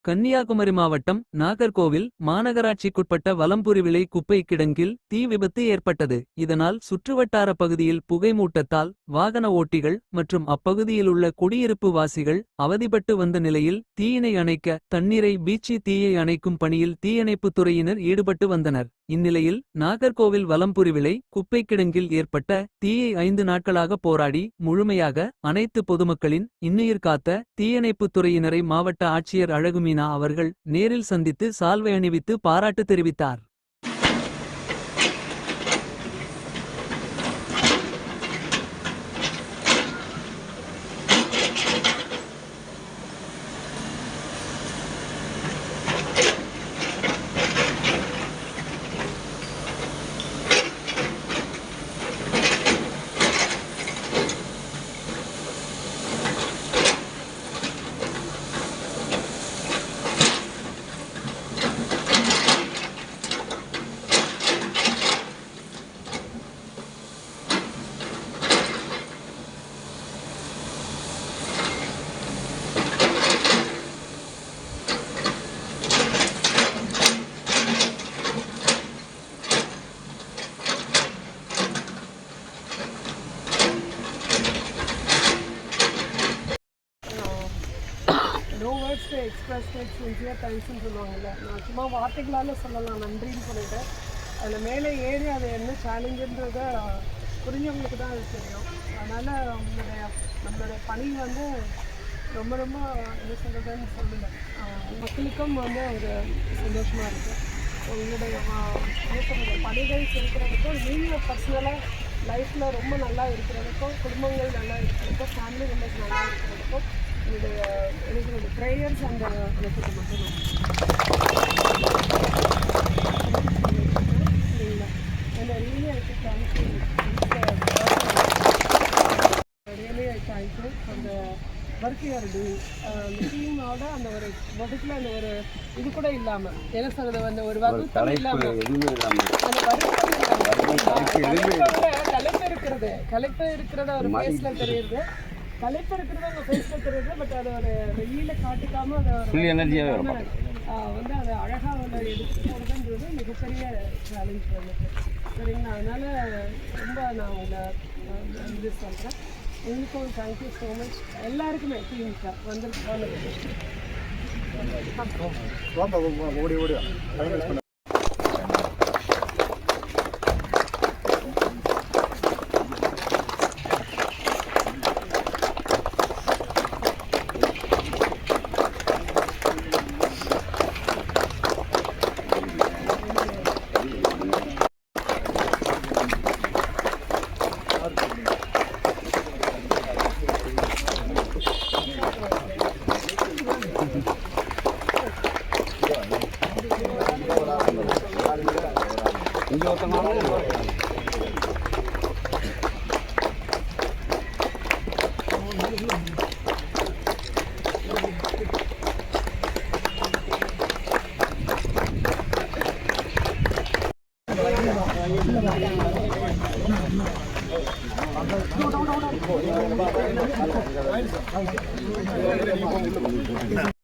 கன்னியாகுமரி மாவட்டம் நாகர்கோவில் மாநகராட்சிக்குட்பட்ட வலம்புரிவிளை குப்பை கிடங்கில் தீ விபத்து ஏற்பட்டது. இதனால் சுற்றுவட்டார பகுதியில் புகைமூட்டத்தால் வாகன ஓட்டிகள் மற்றும் அப்பகுதியில் உள்ள குடியிருப்பு வாசிகள் அவதிப்பட்டு வந்த நிலையில் தீயினை அணைக்க தண்ணீரை பீச்சி தீயை அணைக்கும் பணியில் தீயணைப்புத் துறையினர் ஈடுபட்டு வந்தனர். இந்நிலையில் நாகர்கோவில் வலம்புரிவிளை குப்பை கிடங்கில் ஏற்பட்ட தீயை 5 நாட்களாக போராடி முழுமையாக அனைத்து பொதுமக்களின் இன்னுயிர் காத்த தீயணைப்புத் துறையினரை மாவட்ட ஆட்சியர் அழகுமீனா அவர்கள் நேரில் சந்தித்து சால்வை அணிவித்து பாராட்டு தெரிவித்தார். No words to express my sincere thanks ன்னு சொல்லுவாங்கல்ல, நான் சும்மா வார்த்தைகளால் சொல்லலாம் நன்றின்னு சொல்லிட்டு. அதில் மேலே ஏறி அது என்ன சேலஞ்சுன்றத புரிஞ்சவங்களுக்கு தான் அது தெரியும். அதனால் நம்மளுடைய பணி வந்து ரொம்ப ரொம்ப என்ன சொல்கிறதுன்னு சொல்லலை, மக்களுக்கும் வந்து ஒரு சந்தோஷமாக இருக்குது. உங்களுடைய என்ன சொல்கிறது பணிகள் இருக்கிறதுக்கும் நீங்கள் பர்சனலாக லைஃப்பில் ரொம்ப நல்லா இருக்கிறதுக்கும் குடும்பங்கள் நல்லா இருக்கிறதுக்கும் ஃபேமிலி மெம்பர்ஸ் நல்லா இருக்கிறதுக்கும் என்னுடைய ப்ரேயர்ஸ் அந்த மெசேஜ் மட்டும் சரிங்களா. And I really like to thank you. Really I thank you for the work you are doing. டீமோட அந்த ஒரு வகுப்பில் அந்த ஒரு இது கூட இல்லாமல் என்ன சொல்கிறது அந்த ஒரு வகுப்பு இல்லாமல் அந்த கலைப்பு இருக்கிறத ஒரு ஃபேஸில் தெரியுது, கலைப்பு இருக்கிறத அவங்க ஃபேஸில் தெரியுது. பட் அதை ஒரு வெளியில் காட்டிக்காமல் அதை வந்து அதை அழகாக வந்து எடுத்துகிட்டு போகிறதுன்றது மிகப்பெரிய சேலஞ்ச் வந்துட்டு சரிங்களா. அதனால் ரொம்ப நான் உங்களை இது சொல்கிறேன். உங்களுக்கும் தேங்க்யூ ஸோ மச். எல்லாருக்குமே டீமுக்கு வந்து